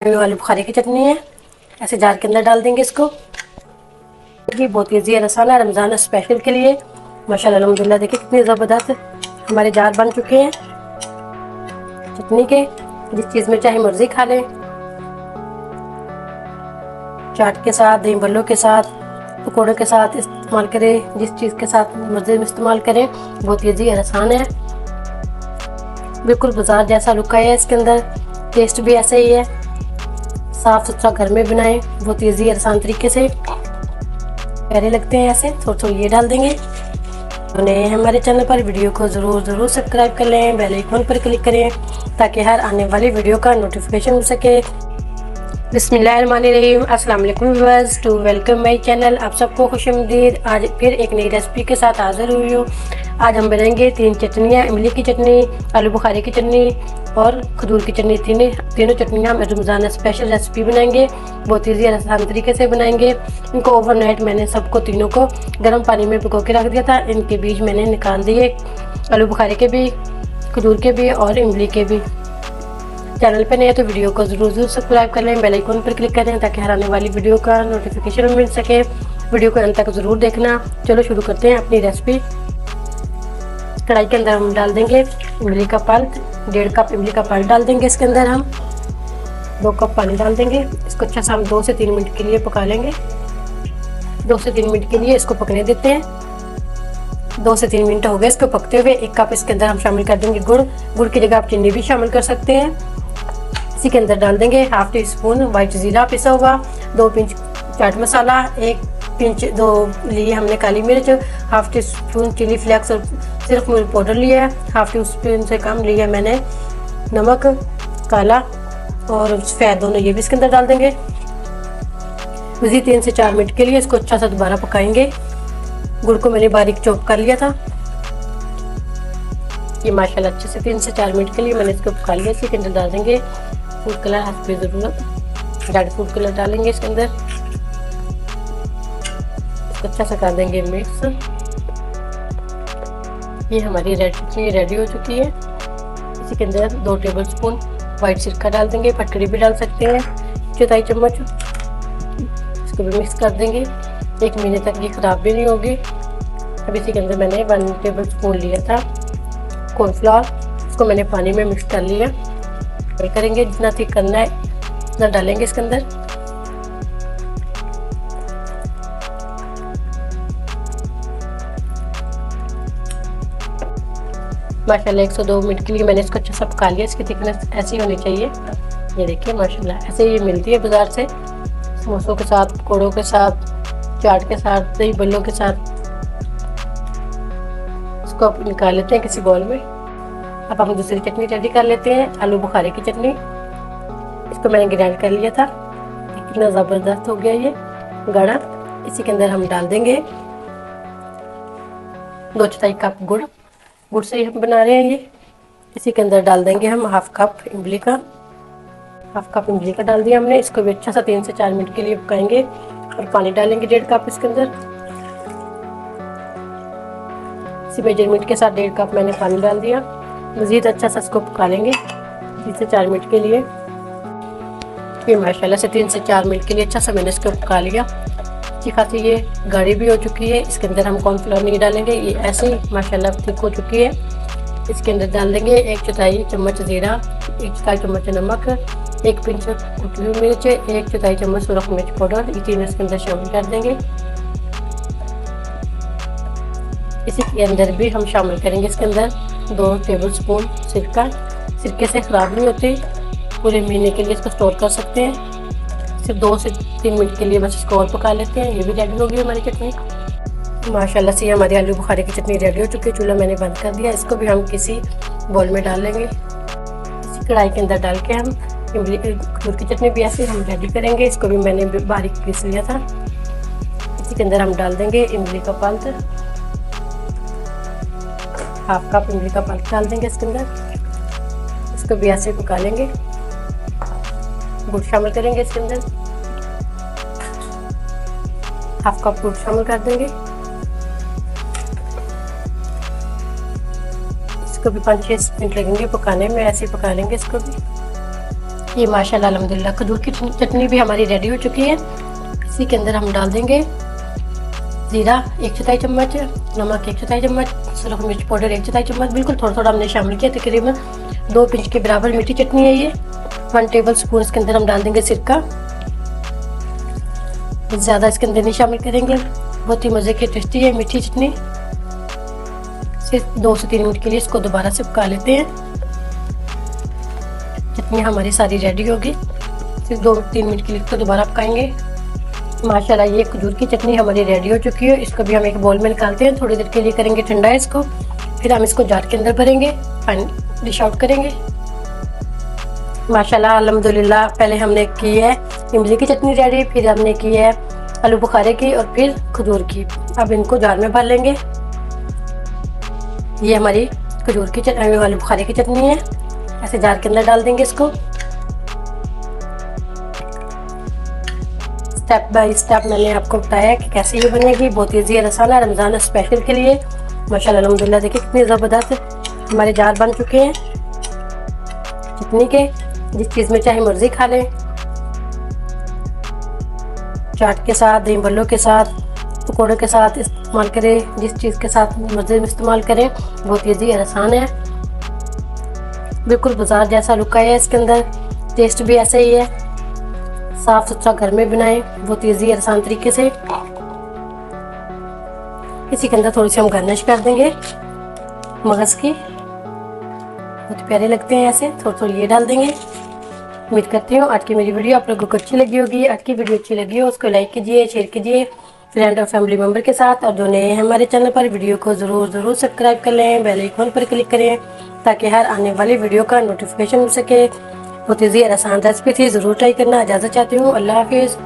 वाली बुखारे की चटनी है। ऐसे जार के अंदर डाल देंगे इसको। ये बहुत ईजी है, आसान है। रमज़ान स्पेशल के लिए माशाल्लाह अल्हम्दुलिल्लाह देखिए कितनी ज़बरदस्त हमारे जार बन चुके हैं चटनी के। जिस चीज़ में चाहे मर्जी खा लें, चाट के साथ, दही बल्लों के साथ, पकौड़ों के साथ इस्तेमाल करें। जिस चीज़ के साथ मर्जी में इस्तेमाल करें। बहुत ईजी है, आसान है। बिल्कुल बाजार जैसा लुक है इसके अंदर। टेस्ट भी ऐसे ही है। साफ सुथरा घर में बनाएं, बहुत ईजी है, आसान तरीके से प्यारे लगते हैं। ऐसे थोड़ा ये डाल देंगे। तो नए हैं हमारे चैनल पर, वीडियो को ज़रूर सब्सक्राइब कर लें, बेल आइकन पर क्लिक करें ताकि हर आने वाली वीडियो का नोटिफिकेशन मिल सके। बिस्मिल्लाहिर्रहमानिर्रहीम, अस्सलाम वालेकुम viewers, to welcome my channel. आप सबको खुशामदीद। आज फिर एक नई रेसिपी के साथ हाजिर हुई हूँ। आज हम बनाएंगे 3 चटनियाँ, इमली की चटनी, आलू बुखारे की चटनी और खजूर की चटनी। तीनों चटनियाँ हम रमज़ान स्पेशल रेसिपी बनाएंगे। बहुत ईजी आसान तरीके से बनाएंगे। इनको ओवरनाइट मैंने सबको तीनों को गर्म पानी में भिगो के रख दिया था। इनके बीज मैंने निकाल दिए, आलू बुखारे के भी, खजूर के भी और इमली के भी। चैनल पे नए हैं तो वीडियो को ज़रूर सब्सक्राइब कर लें, बेल आइकन पर क्लिक करें ताकि हर आने वाली वीडियो का नोटिफिकेशन मिल सके। वीडियो को अंत तक ज़रूर देखना। चलो शुरू करते हैं अपनी रेसिपी। कढ़ाई के अंदर हम डाल देंगे इमली का पल्प। 1.5 कप इमली का पल्प डाल देंगे इसके अंदर हम। 2 कप पानी डाल देंगे। इसको अच्छा सा हम 2 से 3 मिनट के लिए पका लेंगे। 2 से 3 मिनट के लिए इसको पकने देते हैं। 2 से 3 मिनट हो गए इसको पकते हुए। 1 कप इसके अंदर हम शामिल कर देंगे गुड़। गुड़ की जगह आप चीनी भी शामिल कर सकते हैं। इसी के अंदर डाल देंगे 1/2 टीस्पून वाइट जीरा पिसा हुआ, 2 पिंच चाट मसाला, 1 पिंच 2 लिए हमने काली मिर्च, 1/2 टीस्पून चिली फ्लेक्स और सिर्फ मिर्च पाउडर लिया है। 1/2 टीस्पून से कम लिया मैंने नमक काला और सफ़ेद, दोनों ये भी इसके अंदर डाल देंगे। मज़ीद 3 से 4 मिनट के लिए इसको अच्छा सा दोबारा पकाएंगे। गुड़ को मैंने बारीक चॉप कर लिया था। ये माशाल्लाह अच्छे से 3 से 4 मिनट के लिए मैंने इसको पका लिया। इसी के अंदर डाल देंगे फूड कलर, हस्बे ज़रूरत रेड फूड कलर डालेंगे इसके अंदर। इसको अच्छा सा कर देंगे मिक्स। ये हमारी रेड चटनी रेडी हो चुकी है। इसी के अंदर 2 टेबलस्पून वाइट सिरका डाल देंगे, फटकरी भी डाल सकते हैं, 4 चम्मच। इसको भी मिक्स कर देंगे। 1 महीने तक ये ख़राब भी नहीं होगी। अब इसी के अंदर मैंने 1 टेबलस्पून लिया था कॉर्नफ्लावर। इसको मैंने पानी में मिक्स कर लिया। करेंगे जितना थिक करना है उतना डालेंगे इसके अंदर। माशाल्लाह 102 मिनट के लिए मैंने इसको अच्छा सा पका लिया। इसकी थिकनेस ऐसी होनी चाहिए। ये देखिए माशाल्लाह ऐसे ये मिलती है बाजार से, समोसों के साथ, पकौड़ों के साथ, चाट के साथ, दही बल्लों के साथ। इसको आप निकाल लेते हैं किसी बाउल में। अब हम दूसरी चटनी रेडी कर लेते हैं, आलू बुखारे की चटनी। इसको मैंने ग्राइंड कर लिया था। कितना ज़बरदस्त हो गया ये गाढ़ा। इसी के अंदर हम डाल देंगे 2/4 कप गुड़। गुड़ से ही हम बना रहे हैं ये। इसी के अंदर डाल देंगे हम 1/2 कप इमली का। 1/2 कप इमली का डाल दिया हमने। इसको भी अच्छा सा 3 से 4 मिनट के लिए पकाएंगे और पानी डालेंगे 1.5 कप इसके अंदर। इसी मेजरमेंट के साथ 1.5 कप मैंने पानी डाल दिया। मज़ीद अच्छा सा इसको पका लेंगे 3 से 4 मिनट के लिए। ये माशाल्लाह से 3 से 4 मिनट के लिए अच्छा सा मैंने इसको पका लिया। अच्छी खासी ये गाढ़ी भी हो चुकी है। इसके अंदर हम कॉर्नफ्लावर नहीं डालेंगे, ये ऐसे ही माशाल्लाह थिक हो चुकी है। इसके अंदर डाल देंगे 1/4 चम्मच जीरा, 1/4 चम्मच नमक, 1 पिंच कुटी हुई मिर्च, 1/4 चम्मच सुरख मिर्च पाउडर। ये तीनों इसके अंदर शामिल कर देंगे। इसी के अंदर भी हम शामिल करेंगे इसके अंदर 2 टेबलस्पून सिरका। सिरके से ख़राब नहीं होते, पूरे महीने के लिए इसको स्टोर कर सकते हैं। सिर्फ 2 से 3 मिनट के लिए बस इसको और पका लेते हैं। ये भी रेडी हो गई हमारी चटनी। माशाल्लाह से हमारी आलू बुखारे की चटनी रेडी हो चुकी है। चूल्हा मैंने बंद कर दिया। इसको भी हम किसी बाउल में डाल लेंगे। इसी कढ़ाई के अंदर डाल के हम इमली खजूर की चटनी भी ऐसे हम रेडी करेंगे। इसको भी मैंने बारीक पीस लिया था। इसी के अंदर हम डाल देंगे इमली का पल्प। 1/2 कप इमली का पल्प डाल देंगे इसके अंदर। इसको भी ऐसे पका लेंगे। गुड़ शामिल करेंगे इसके अंदर। 1/2 कप गुड़ शामिल कर देंगे। इसको भी 5-6 मिनट लगेंगे पकाने में। ऐसे ही पका लेंगे इसको भी। ये माशाल्लाह अल्हम्दुलिल्लाह खजूर की चटनी भी हमारी रेडी हो चुकी है। इसी के अंदर हम डाल देंगे जीरा 1/4 चम्मच, नमक 1/4 चम्मच, सुरख मिर्च पाउडर 1/4 चम्मच, बिल्कुल थोड़ा थोड़ा हमने शामिल किया। तकरीबन 2 पिंच के बराबर मीठी चटनी है ये। 1 टेबल स्पून इसके अंदर हम डाल देंगे सिरका, ज़्यादा इसके अंदर नहीं शामिल करेंगे। बहुत ही मज़े की टेस्टी है मीठी चटनी। सिर्फ 2 से 3 मिनट के लिए इसको दोबारा से पका लेते हैं। चटनी हमारी सारी रेडी होगी। सिर्फ 2-3 मिनट के लिए इसको दोबारा पकाएंगे। माशाल्लाह ये खजूर की चटनी हमारी रेडी हो चुकी है। इसको भी हम एक बाउल में निकालते हैं, थोड़ी देर के लिए करेंगे ठंडा इसको। फिर हम इसको जार के अंदर भरेंगे, डिश आउट करेंगे। माशाल्लाह अल्हम्दुलिल्लाह पहले हमने की है इमली की चटनी रेडी, फिर हमने की है आलू बुखारे की और फिर खजूर की। अब इनको जार में भर लेंगे। ये हमारी खजूर की चटनी, आलू बुखारे की चटनी है। ऐसे जार के अंदर डाल देंगे इसको। स्टेप बाय स्टेप मैंने आपको बताया कि कैसे ये बनेगी। बहुत ईजी और आसान है रमज़ान स्पेशल के लिए। माशाल्लाह अल्हम्दुलिल्लाह देखिए कितनी ज़बरदस्त हमारे जार बन चुके हैं चटनी के। जिस चीज़ में चाहे मर्जी खा लें, चाट के साथ, दही बल्लों के साथ, पकौड़ों के साथ इस्तेमाल करें। जिस चीज़ के साथ मर्जी में इस्तेमाल करें। बहुत ईजी और आसान है, बिल्कुल बाजार जैसा लुक है इसके अंदर। टेस्ट भी ऐसा ही है। साफ सुथरा घर में बनाएं बहुत ईजी और आसान तरीके से। इसी के अंदर थोड़ी सी हम गार्निश कर देंगे मगज की, बहुत प्यारे लगते हैं ऐसे। थोड़ी ये डाल देंगे। उम्मीद करती हूँ आज की मेरी वीडियो आप लोगों को अच्छी लगी होगी। आज की वीडियो अच्छी लगी हो उसको लाइक कीजिए, शेयर कीजिए फ्रेंड और फैमिली मेम्बर के साथ। और जो नए हैं हमारे चैनल पर वीडियो को ज़रूर सब्सक्राइब कर लें, बेल आइकन पर क्लिक करें ताकि हर आने वाली वीडियो का नोटिफिकेशन मिल सके। बहुत ईजी और आसान रेसिपी थी, ज़रूर ट्राई करना। इजाज़त चाहती हूँ, अल्लाह हाफिज़।